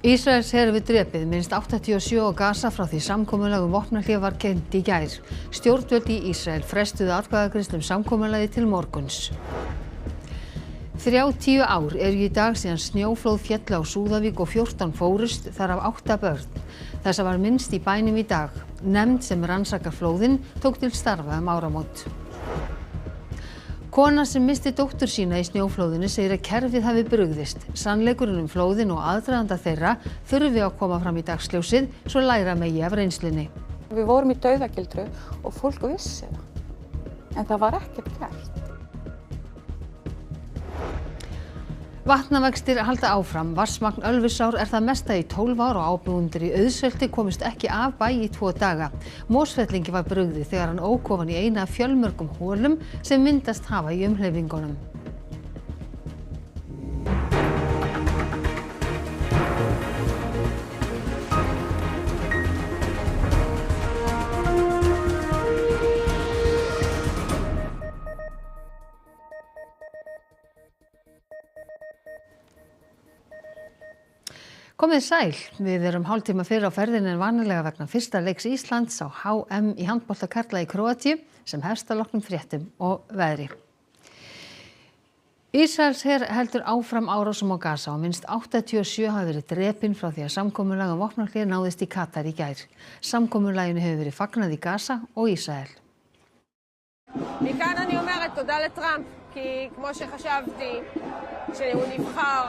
Ísraels her við drepið minnst 87 á Gaza frá því samkomulag vopnahlé var kynnt í gær. Stjórnvöld í Ísrael frestuðu atkvæðagreiðslu samkomulagið til morguns. 30 ár eru í dag síðan snjóflóð féll á Súðavík og 14 fórust, þar af 8 börn. Þessa var minnst í bænum í dag. Nefnd sem rannsakar flóðin tók til starfa áramót. Kona sem missti dóttur sína í snjóflóðinu segir að kerfið hafi brugðist. Sannleikurinn flóðin og aðdraganda þeirra þurfi að koma fram í dagsljósið svo læra megi af reynslunni. Við vorum í dauðagildru og fólk vissi það. En það var ekkert gert. Vatnavextir halda áfram. Vatnsmagn Ölfusár er það mesta í 12 ár og ábúendur í Auðsvelti komust ekki af bæ í 2 daga. Mosfellingi var brugðið þegar hann ók ofan í eina af fjölmörgum holum sem myndast hafa í umhleyfingunum. Komið sæl, við erum hálftíma fyrr á ferðinni en vanalega vegna fyrsta leiks Íslands á HM í handbolta karla í Króatíu sem hefst að loknum fréttum og veðri. Ísraels her heldur áfram árásum á Gaza og minnst 87 hafa verið drepin frá því að samkomulag vopnahlé náðist í Katar í gær. Samkomulaginu hefur verið fagnað í Gaza og Ísrael. מכאן אני אומרת תודה לטראמפ, כי כמו שחשבתי שהוא נבחר,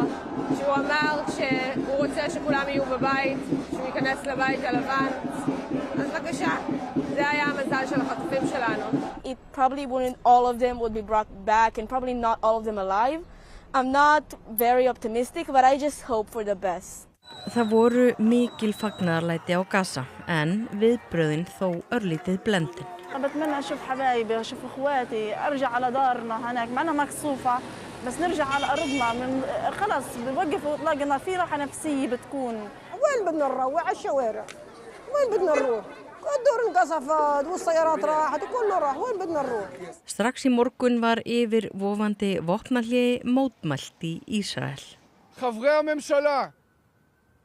שהוא אמר שהוא רוצה שכולם יהיו בבית, שהוא ייכנס לבית הלבן, אז בבקשה, זה היה המזל של החטופים שלנו. It probably wouldn't all of them would be brought back and probably not all of them alive. I'm not very optimistic, but I just hope for the best. Það voru mikil fagnaðarlæti á Gaza en viðbrögðin þó örlítið blendin. بتمنى اشوف حبايبي اشوف اخواتي ارجع على دارنا هناك معنا مكسوفه بس نرجع على ارضنا من خلص بوقفوا اطلاق النار في راحه نفسيه بتكون وين بدنا نروح على الشوارع وين بدنا نروح الدور انقصفت والسيارات راحت وكله راح وين بدنا نروح Strax í morgun var yfir vofandi vopnahlé mótmælt í Ísrael. חברי הממשלה,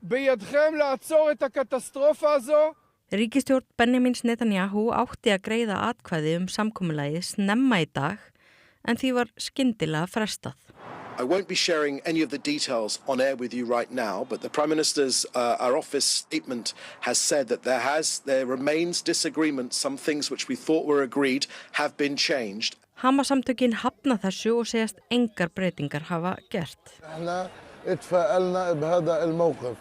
בידכם לעצור את הקטסטרופה הזו. Ríkisstjórn Benjamins Netanyahu átti að greiða atkvæði samkomulagið snemma í dag en því var skyndilega frestað. I won't be sharing any of the details on air with you right now, but the Prime Minister's our office statement has said that there remains disagreement. Some things which we thought were agreed have been changed. Hamas-samtökin hafna þessu og segjast engar breytingar hafa gert. احنا اتفائلنا بهذا الموقف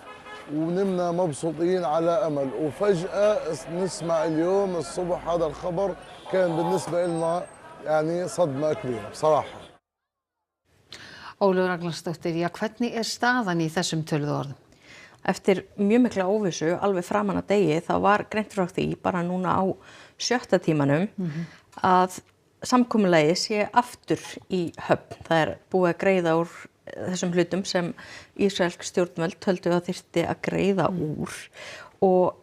ونمنا مبسوطين على أمل وفجأة نسمع اليوم الصبح هذا الخبر كان بالنسبة لنا يعني صدمة كبيرة بصراحة. Ólöf Ragnarsdóttir, hvernig staðan í þessum töluðu orðum? Eftir mjög mikla óvissu alveg framan að degi þá var greint frá því bara núna á 7. tímanum að samkomulagið sé aftur í höfn. Það búið að greiða úr þessum hlutum sem ísraelsk stjórnvöld töldu að þyrfti að greiða úr og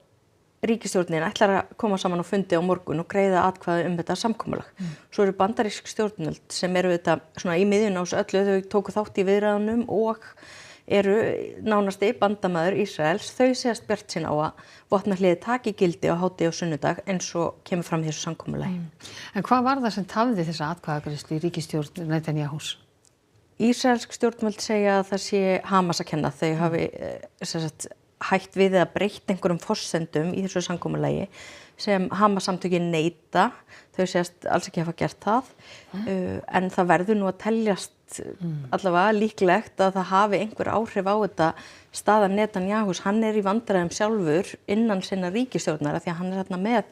ríkisstjórnin ætlar að koma saman á fundi á morgun og greiða atkvæði þetta samkomulag. Svo eru bandarísk stjórnvöld sem eru þetta svona í miðjun á þessu öllu, þau tóku þátt í viðræðunum og eru nánasti bandamaður Ísraels. Þau segjast bjartsýn á að vopnahléið taki gildi á hádegi á sunnudag eins og kemur fram í þessu samkomulagi. En hvað var það sem tafði þessa atkvæðagreiðslu í ríkisstjórn Netanyahus? Ísraelsk stjórnvöld segja að það sé Hamas að kenna. Þau hafi hætt við að breyta einhverjum forsendum í þessu samkomulagi sem Hamas-samtökin neita. Þau segjast alls ekki hafa gert það. En það verður nú að teljast allavega líklegt að það hafi einhver áhrif á þetta staða Netanyahus. Hann í vandræðum sjálfur innan sinna ríkisstjórnar því að hann þarna með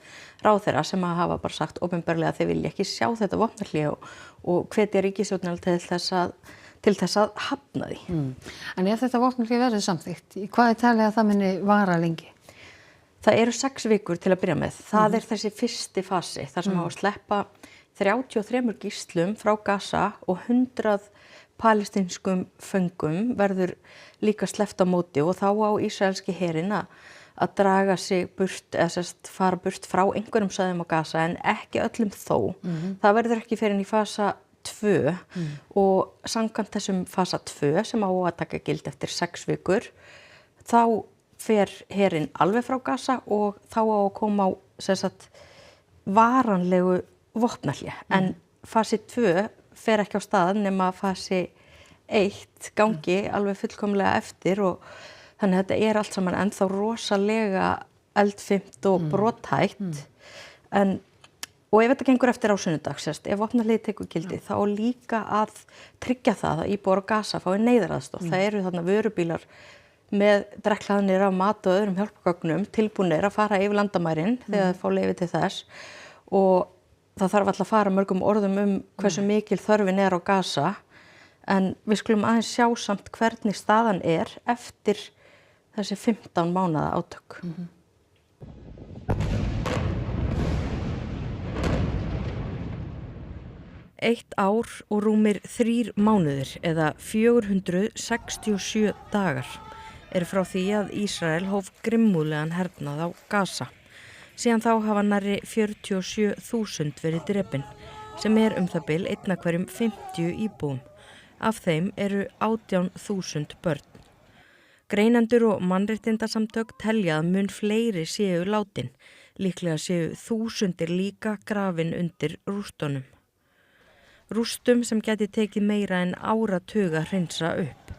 ráðherra sem hafa bara sagt opinberlega að þeir vilja ekki sjá þetta vopnahlé og hvetja ríkisstjórnar til þess að hafna því. En ef þetta vopnahlé verður samþykkt, hvað talið að það muni vara lengi? Það eru 6 vikur til að byrja með. Það þessi fyrsti fasi þar sem á að sleppa 33 gíslum frá Gaza og 100 palestinskum föngum verður líka sleppt á móti og þá á ísraelski herinn að draga sig burt eða fara burt frá einhverjum svæðum á Gaza en ekki öllum þó. Það verður ekki fyrr en í fasa 2 og samkvæmt þessum fasa 2 sem á að taka gild eftir 6 vikur þá fer herinn alveg frá Gaza og þá á að koma á varanlegu vopnahlé. En fasi 2 fer ekki á stað nema fasi 1 gangi alveg fullkomlega eftir og þannig að þetta allt saman ennþá rosalega eldfimt og brothætt. Og ef þetta gengur eftir á sunnudag, ef vopnahléið tekur gildi, þá líka að tryggja það að íbúar á Gaza fái neyðaraðstoð. Það eru þarna vörubílar með drekklaðnir af mat og öðrum hjálpargögnum tilbúnir að fara yfir landamærin þegar það fá leyfi til þess og það þarf alltaf að fara mörgum orðum hversu mikil þörfin á Gaza en við skulum aðeins sjá samt hvernig staðan eftir þessi 15 mánaða átök. 1 ár og rúmir 3 mánuðir eða 467 dagar frá því að Ísrael hóf grimmúðlegan hernað á Gaza. Síðan þá hafa nærri 47.000 verið drepin, sem það bil 1 af hverjum 50 íbúum. Af þeim eru 18.000 börn. Greinendur og mannréttindasamtök telja að mun fleiri séu látin, líklega séu þúsundir líka grafin undir rústunum. Rústum sem gæti tekið meira en áratuga að hreinsa upp.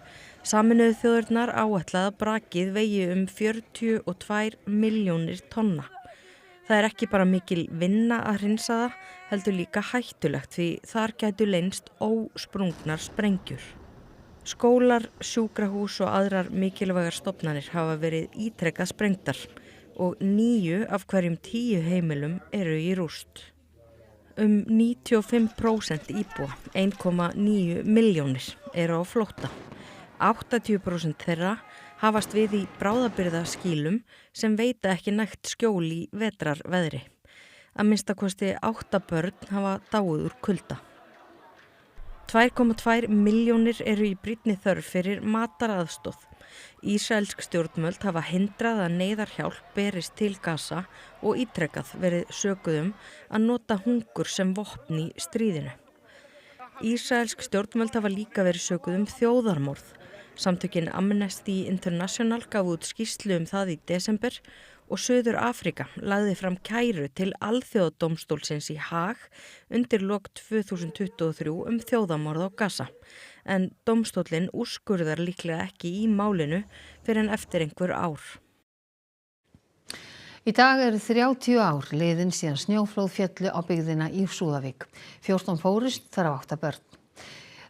Sameinuðu þjóðirnar áætlað að brakið vegi 42 milljónir tonna. Það ekki bara mikil vinna að hreinsa það, heldur líka hættulegt því þar gætu leynst ósprungnar sprengjur. Skólar, sjúkrahús og aðrar mikilvægar stofnanir hafa verið ítrekað sprengdar og 9 af hverjum 10 heimilum eru í rúst. 95% íbúa, 1,9 milljónir, eru á flótta. 80% þeirra hafast við í bráðabirgðaskýlum sem veita ekki nægt skjól í vetrarveðri. Að minnsta kosti 8 börn hafa dáið úr kulda. 2,2 milljónir eru í brýnni þörf fyrir mataraðstoð. Ísraelsk stjórnvöld hafa hindrað að neyðarhjálp berist til Gaza og ítrekað verið sökuð að nota hungur sem vopn í stríðinu. Ísraelsk stjórnvöld hafa líka verið sökuð þjóðarmorð. Samtökin Amnesty International gaf út skýrslu það í desember og Suður Afrika lagði fram kæru til alþjóðadómstólsins í Haag undir lok 2023 þjóðarmorð á Gaza. En dómstóllinn úrskurðar líklega ekki í málinu fyrir en eftir einhver ár. Í dag 30 ár liðin síðan snjóflóð féllu á byggðina í Súðavík. 14 fórust, þar af 8 börn.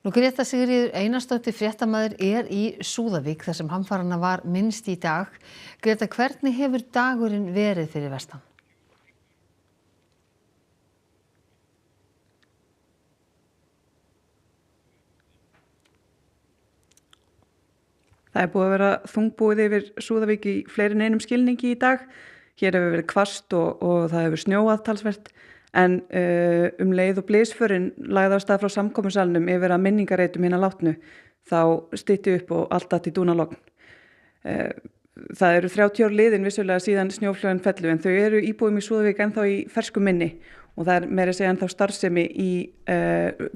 Greta Sigríður Einarsdóttir fréttamaður í Súðavík þar sem hamfaranna var minnst í dag. Greta, hvernig hefur dagurinn verið fyrir vestan? Það búið að vera þungbúið yfir Súðavík í fleiri en einum skilningi í dag. Hér hefur verið hvasst og það hefur snjóað talsvert. En leið og blysförin lagði á stað frá samkomusalnum yfir að minningarreitum hina látnu, þá stytti upp og allt til dúnalogn. Það eru 30 ár liðin vissulega síðan snjóflóðin fellu, en þau eru íbúum í Súðavík ennþá í fersku minni og það meira að segja ennþá starfsemi í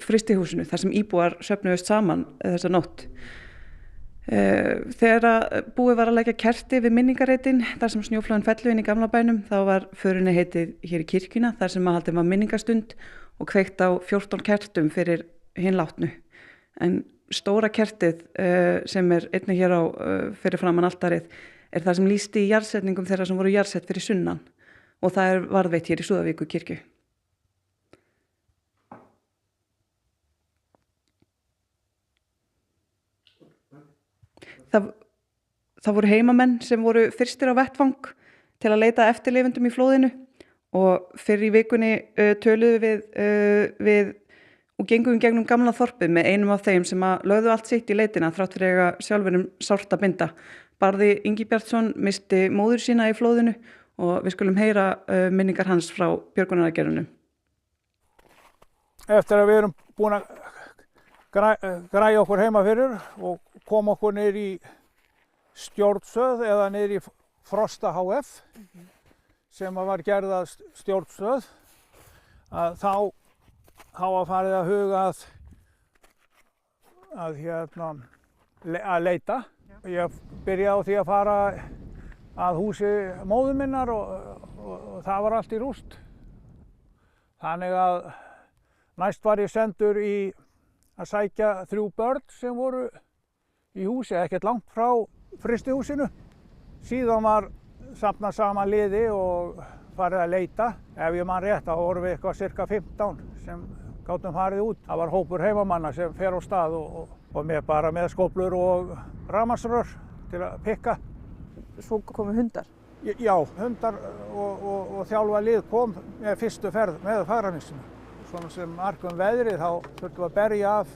frystihúsinu þar sem íbúar söfnuðust saman þessa nótt. Þegar búið var að leggja kerti við minningarreitin þar sem snjóflóðin fellu inn í gamla bænum, þá var förinni heitið hér í kirkjuna þar sem haldin var minningastund og kveikt á 14 kertum fyrir hinn látnu. En stóra kertið sem einnig hér á fyrir framan altarið það sem lýsti í jarðsetningum þeirra sem voru jarðsett fyrir sunnan og það varðveitt hér í Súðavíku kirkju. Það voru heimamenn sem voru fyrstir á vettvang til að leita eftirlifendum í flóðinu og fyrr í vikunni töluðu við og gengum gegnum gamla þorpið með einum af þeim sem lögðu allt sitt í leitina þrátt fyrir að sjálfurum sárt að binda. Barði Ingi Bjartsson missti móður sína í flóðinu og við skulum heyra minningar hans frá björgunaraðgerðunum. Eftir að við erum búin að græja okkur heima fyrir og koma okkur niður í stjórnstöð eða niður í Frosta HF sem var gerða stjórnstöð að þá var farið að huga að leita. Já. Ég byrjaði á því að fara að húsi móður minnar og það var allt í rúst. Þannig að næst var ég sendur í að sækja 3 börn sem voru í húsi, ekkert langt frá frystihúsinu. Síðan var safnað saman liði og farið að leita. Ef ég man rétt, þá vorum við eitthvað cirka 15 sem gátum farið út. Það var hópur heimamanna sem fer á stað og mér bara með skóflur og rafmagnsrör til að pikka. Svo komu hundar? Já, hundar og þjálfað lið kom með fyrstu ferð með Fagranesi. Svona sem markum veðrið þá þurftum við að berja af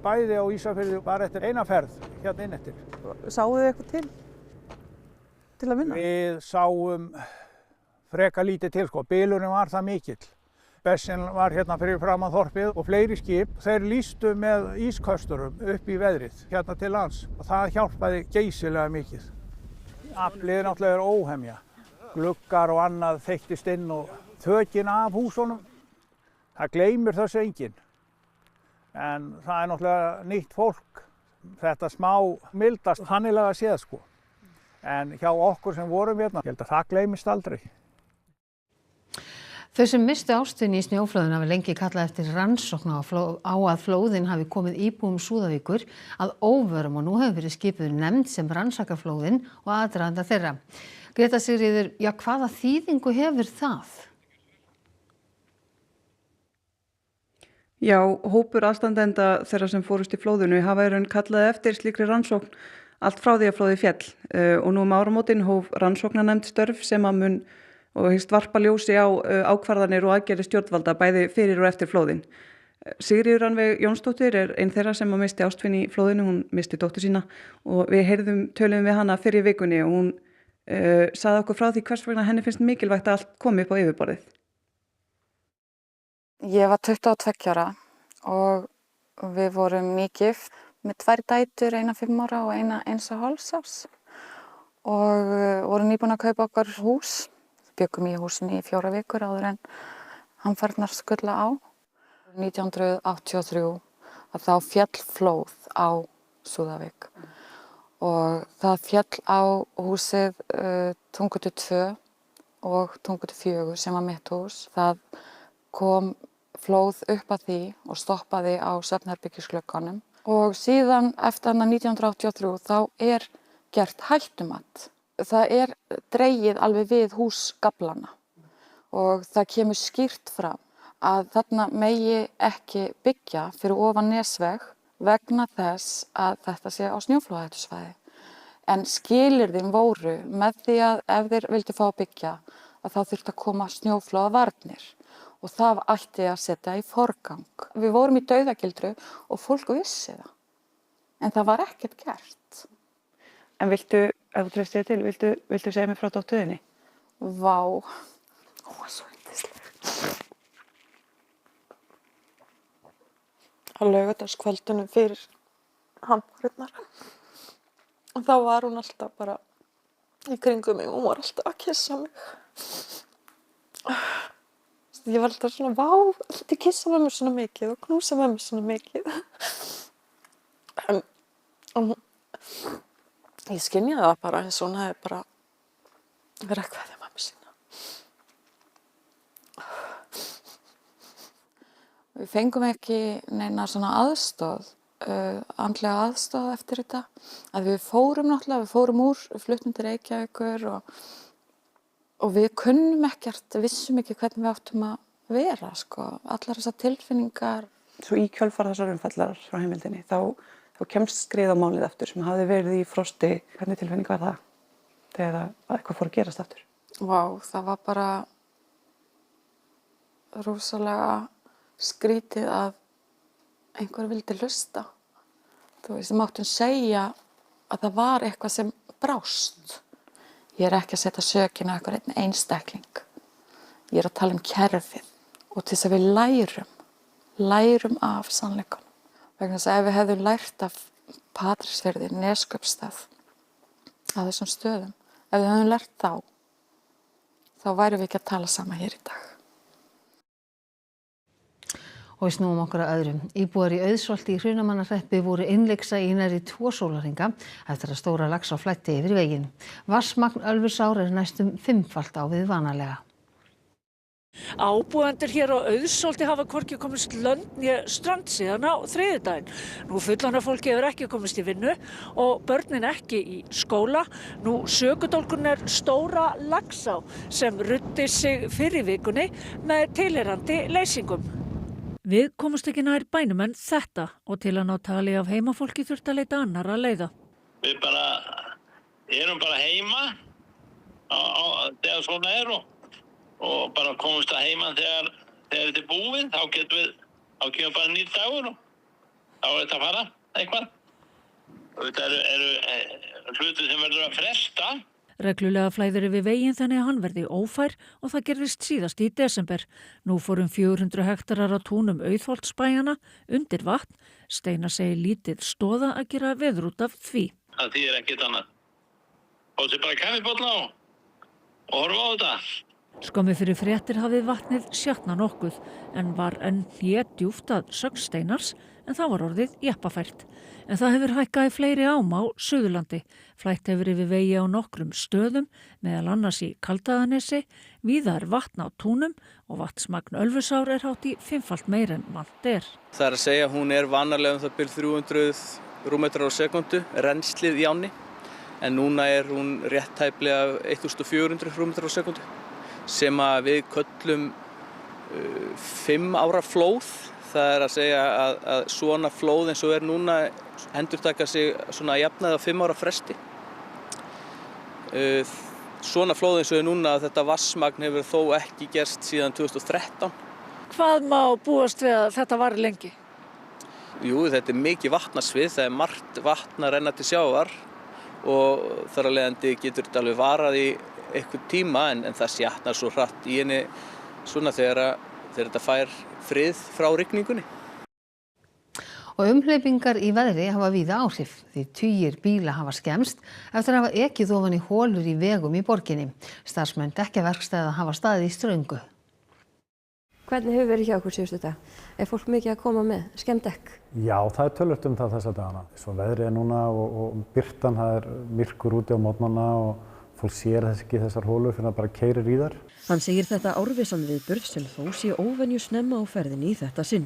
bæði á Ísafirði bara eftir eina ferð hérna inn eftir. Sáuð þið eitthvað til að vinna? Við sáum freka lítið til Bilurinn var það mikill. Bessin var hérna fyrir framan þorpið og fleiri skip. Þeir lýstu með ískösturum upp í veðrið hérna til lands og það hjálpaði geysilega mikið. Aflið náttúrulega óhemja. Gluggar og annað þeyttist inn og þökin af húsunum. Það gleymir þessu enginn. En það er náttúrulega nýtt fólk. Þetta smá mildast hannilega séð En hjá okkur sem vorum hérna, ég held að það gleymist aldrei. Þau sem misstu ástvini í snjóflóðinu hafi lengi kallað eftir rannsókn á að flóðin hafi komið íbúum Súðavíkur að óvörum og nú hefur verið skipuð nefnd sem rannsakar flóðin og aðdraganda þeirra. Greta Sigríður, hvaða þýðingu hefur það? Já, hópur aðstandenda þeirra sem fórust í flóðinu hafa í raun kallað eftir slíkri rannsókn allt frá því að flóðið féll og nú áramótin hóf rannsóknarnefnd störf sem að mun og hyggst varpa ljósi á ákvarðanir og aðgerðir stjórnvalda bæði fyrir og eftir flóðin. Sigríður Rannveig Jónsdóttir er ein þeirra sem að misti ástvini í flóðinu, hún misti dóttur sína og við töluðum við hana fyrir vikunni og hún sagði okkur frá því hvers vegna henni finnst mikilvægt að allt komi upp á yfirborðið. Ég var 22 ára og við vorum nýgift með 2 dætur, eina 5 ára og eina 1,5 árs og vorum nýbúin að kaupa okkar hús. Bjöggum í húsinu í 4 vikur áður en hamfarirnar skullu á. 1983 að þá féll flóð á Súðavík og það féll á húsið Tungutu 2 og Tungutu 4 sem var mitt hús. Það kom flóð upp að því og stoppaði á svefnherbergisglugganum og síðan eftir 1983 þá er gert hættumat. Það er dregið alveg við húsgaflana og það kemur skýrt fram að þarna megi ekki byggja fyrir ofan nesveg vegna þess að þetta sé á snjóflóðahættusvæði. En skilyrðin voru með því að ef þeir vildu fá að byggja að þá þurfti að koma snjóflóðavarnir og það ætti að setja í forgang. Við vorum í dauðagildru og fólk vissi það, en það var ekkert gert. En viltu, ef þú treystir þér til, viltu segja mér frá dóttuðinni? Vá, hún var svo yndisleg. Á laugardagskvöldunum fyrir hamfarirnar. Og þá var hún alltaf bara í kringum mig og hún var alltaf að kissa mig. Ég var alltaf svona, vá, alltaf kissa með mér svona mikið og knúsa með mér svona mikið. En ég skynjaði það bara eins og hún hefði bara verið að kveðja mömmu sína. Við fengum ekki neina svona aðstoð, andlega aðstoð eftir þetta. Að við fórum náttúrulega, við fluttum til Reykjavíkur og við kunnum ekkert, vissum ekki hvernig við áttum að vera, allar þessar tilfinningar. Svo í kjölfar þessar umfallar frá heimildinni, þá kemst skrið á málið aftur sem hafði verið í frosti. Hvernig tilfinning var það þegar eitthvað fór að gerast aftur? Vá, það var bara rosalega skrítið að einhver vildi hlusta. Þú veist, við máttum segja að það var eitthvað sem brást. Ég er ekki að setja sökina á einhver einn einstakling. Ég er að tala kerfið og til þess að við lærum af sannleikanum. Vegna þess að ef við hefðum lært af Patreksfirði, Neskaupstað, á þessum stöðum, ef við hefðum lært þá værum við ekki að tala saman hér í dag. Og við snúum okkur að öðrum. Íbúar í Auðsholti í Hrunamannahreppi voru innlyksa í nærri 2 sólarhringa eftir að stóra Laxá flæddi yfir veginn. Vatnsmagn Ölfusár næstum 5-falt á við vanalega. Ábúendur hér á Auðsholti hafa hvorki komist lönd né strand síðan á þriðjudaginn. Nú fullorðna fólki hefur ekki komist í vinnu og börnin ekki í skóla. Nú sökudólgurinn stóra Laxá sem ruddi sig fyrr í vikunni með tilheyrandi leysingum. Við komumst ekki nær bænum en þetta og til að ná tali af heimafólki þurfti að leita annarra leiða. Við erum bara heima þegar svona og bara komumst að heiman þegar þetta búið, þá kemur bara nýr dagur og þá þetta að fara eitthvað. Þetta eru hlutir sem verður að fresta. Reglulega flæðir yfir veginn þannig að hann verði ófær og það gerðist síðast í desember. Nú fór 400 hektarar á túnum Auðholtsbæjanna undir vatn. Steina segir lítið stóða að gera veður út af því. Það þýðir ekkert annað. Og þetta bara kaffibolla og horfa á þetta. Skömmu fyrir fréttir hafði vatnið sjatnað nokkuð en var enn djúpt að sögn Steinars en það var orðið jeppafært. En það hefur hækkað í fleiri ám á Suðurlandi. Flætt hefur yfir vegi á nokkrum stöðum, meðal annars í Kaldaðanesi, víða vatn á túnum og vatnsmagn Ölfusár hátt í 5-falt meira en vant . Það að segja hún vanalega það bil 300 rúmmetrar á sekundu, rennslið í ánni, en núna hún rétt tæplega 1400 rúmmetrar á sekundu. Sem að við köllum 5 ára flóð. Það að segja að svona flóð eins og núna endurtaka sig svona jafnaði á 5 ára fresti. Svona flóð eins og núna þetta vatnsmagn hefur þó ekki gerst síðan 2013. Hvað má búast við að þetta vari lengi? Jú, þetta mikið vatnasvið, það margt vatn að renna til sjávar og þar af leiðandi getur þetta alveg varað í einhvern tíma en það sjatnar svo hratt í henni svona þegar þetta fær frið frá rigningunni. Og umhleypingar í veðri hafa víða áhrif því tugir bíla hafa skemmst eftir að hafa ekið ofan í holur í vegum í borginni. Starfsmenn dekkjaverkstæða hafa staðið í ströngu. Hvernig hefur verið hjá okkur síðustu dag? Er fólk mikið að koma með skemmd dekk? Já, það er töluvert það þessa dagana. Svo veðrið núna og birtan, það myrkur úti á mótnana og fólk sér ekki þessar hólur fyrir að bara keyrir í þær. Hann segir þetta árvissan viðburð sem þó sé óvenju snemma á ferðinni í þetta sinn.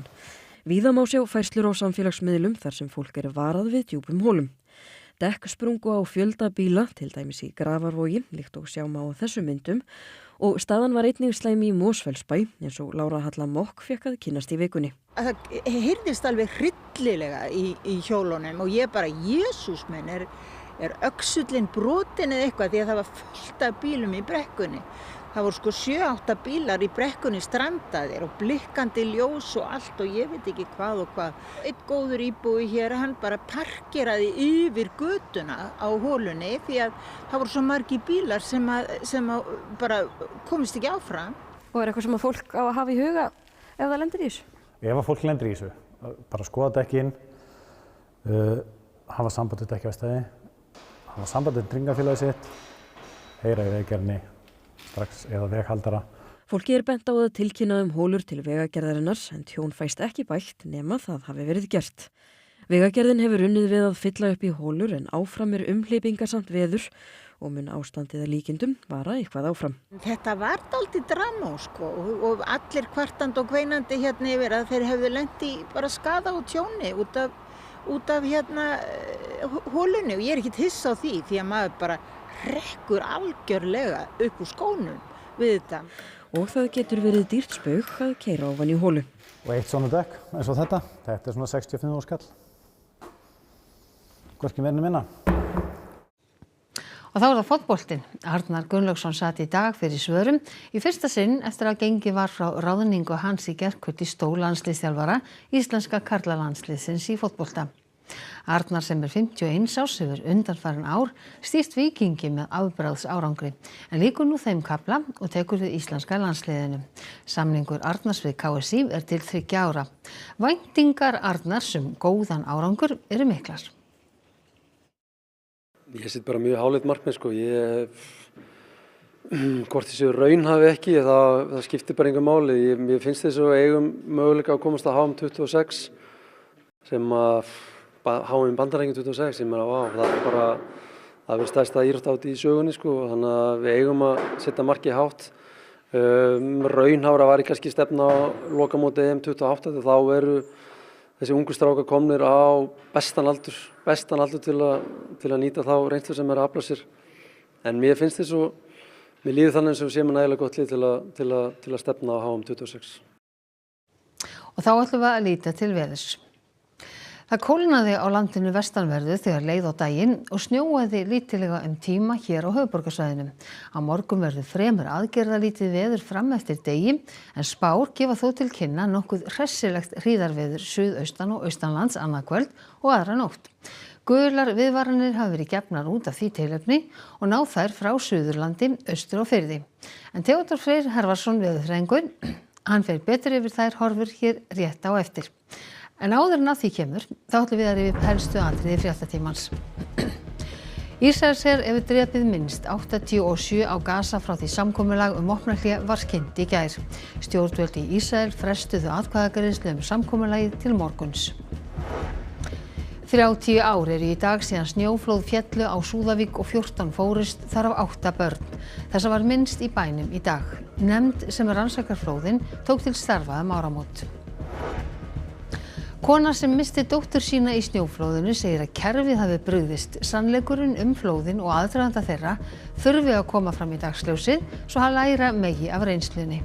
Víða má sjá færslur á samfélagsmiðlum þar sem fólk varað við djúpum hólum. Dekk sprungu á fjölda bíla, til dæmis í Grafarvogi, líkt og sjá má á þessum myndum, og staðan var einnig slæm í Mosfellsbæ, eins og Lára Halla Mokk fékk að kynnast í vikunni. Það heyrðist alveg hryllilega í hjólunum og ég bara, Jesús minn, er öxullin brotin eða eitthvað því að það var fullt af bílum í brekkunni. Það voru 7-8 bílar í brekkunni strandaðir og blikkandi ljós og allt og ég veit ekki hvað og hvað. Einn góður íbúi hér, hann bara parkeraði yfir götuna á hólunni því að það voru svo margir bílar sem að bara komist ekki áfram. Og eitthvað sem að fólk á að hafa í huga ef það lendir í þessu? Ef að fólk lendir í þessu, bara skoða dekkin, hafa samband við dekkjaverkstæði, hafa samband við tryggingafélagið sitt, heyra í Vegagerðinni strax eða veghaldara. Fólki bent á að tilkynna hólur til Vegagerðarinnar en tjón fæst ekki bætt nema það hafi verið gert. Vegagerðin hefur unnið við að fylla upp í hólur en áfram umhleypingasamt veður og mun ástandið að líkindum vara eitthvað áfram. Þetta var dálítið drama og allir kvartandi og kveinandi hérna yfir að þeir hefðu lent í bara skaða og tjóni út af hólunni og ég er ekkert hissa á því að maður bara hrekkur algjörlega upp úr skónum við þetta. Og það getur verið dýrt spaug að keyra ofan í hólu. Og eitt svona dekk eins og þetta er svona 65 skall. Hvorki meira né minna. Og þá það fótboltinn. Arnar Gunnlaugsson sat í dag fyrir svörum í fyrsta sinn eftir að gengið var frá ráðningu hans í gærkvöld í stól landsliðsþjálfara íslenska karlalandsliðsins í fótbolta. Arnar sem 51 árs hefur undanfarin ár stýrt Víkingi með afbragðs árangri en lýkur nú þeim kafla og tekur við íslenska landsliðinu. Samningur Arnars við KSÍ til 3 ára. Væntingar Arnars góðan árangur eru miklar. Ég set bara mjög háleit markmið Ég Hvort þessu raun hafi ekki, það skiptir bara engu máli. Mér finnst þess að eigum möguleika að komast að HM 26 sem að HM Bandaríkin 26 sem það er bara það verður stærsta íþróttahátíð í sögunni sko, þannig að við eigum að setja markið hátt. Raunhæfara var kannski stefna á lokamóti EM 28 þá eru þessi ungu strákar komnir á bestan aldur til að nýta þá reynslu sem að afla sér. En mér finnst þess að mér líður þannig sem við séum nægilega gott lið til að stefna á HM 26. Og þá ætlum við að líta til veðurs. Það kólnaði á landinu vestanverðu þegar leið á daginn og snjóaði lítillega tíma hér á höfuðborgarsvæðinu. Á morgun verður fremur aðgerðalítið veður fram eftir degi en spár gefa þó til kynna nokkuð hressilegt hríðarveður suðaustan og austanlands annað kvöld og aðra nótt. Gular viðvaranir hafa verið gefnar út af því tilefni og ná þær frá Suðurlandi, austur og Firði. En Theodór Freyr Hervarsson veðurfræðingur, hann fer betur yfir þær horfur hér rétt á eftir. En áður en að því kemur, þá ætlum við að rifja upp helstu atriði fréttatímans. Ísraelsher hefur drepið minnst 87 á Gaza frá því samkomulag vopnahlé var kynnt í gær. Stjórnvöld í Ísrael frestuðu atkvæðagreiðslu samkomulagið til morguns. 30 ár eru í dag síðan snjóflóð féllu á Súðavík og 14 fórust, þar af 8 börn. Þessa var minnst í bænum í dag. Nefnd sem rannsakar flóðin tók til starfa áramót. Kona sem missti dóttur sína í snjóflóðinu segir að kerfið hafi brugðist. Sannleikurinn flóðin og aðdraganda þeirra þurfi að koma fram í dagsljósið svo að læra megi af reynslunni.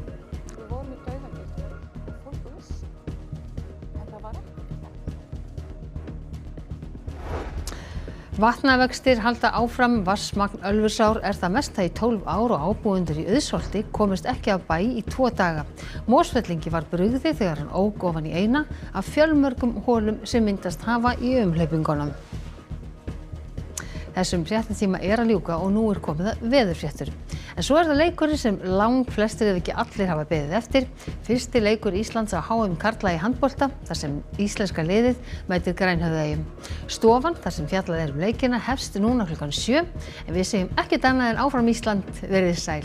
Vatnavextir halda áfram, vatnsmagn Ölfusár er það mesta í 12 ár og ábúendur í Auðsholti komist ekki af bæ í 2 daga. Mosfellingi var brugðið þegar hann ók ofan í eina af fjölmörgum holum sem myndast hafa í umhleypingunum. Þessum fréttatíma er að ljúka og nú er komið að veðurfréttur. En svo er það leikurinn sem langflestir ef ekki allir hafa beðið eftir. Fyrsti leikur Íslands á HM karla í handbolta, þar sem íslenska liðið mætir Grænhöfðaeyjum. Stofan, þar sem fjallað leikina, hefst núna klukkan 7. En við segjum ekkert annað en áfram Ísland, verið sæl.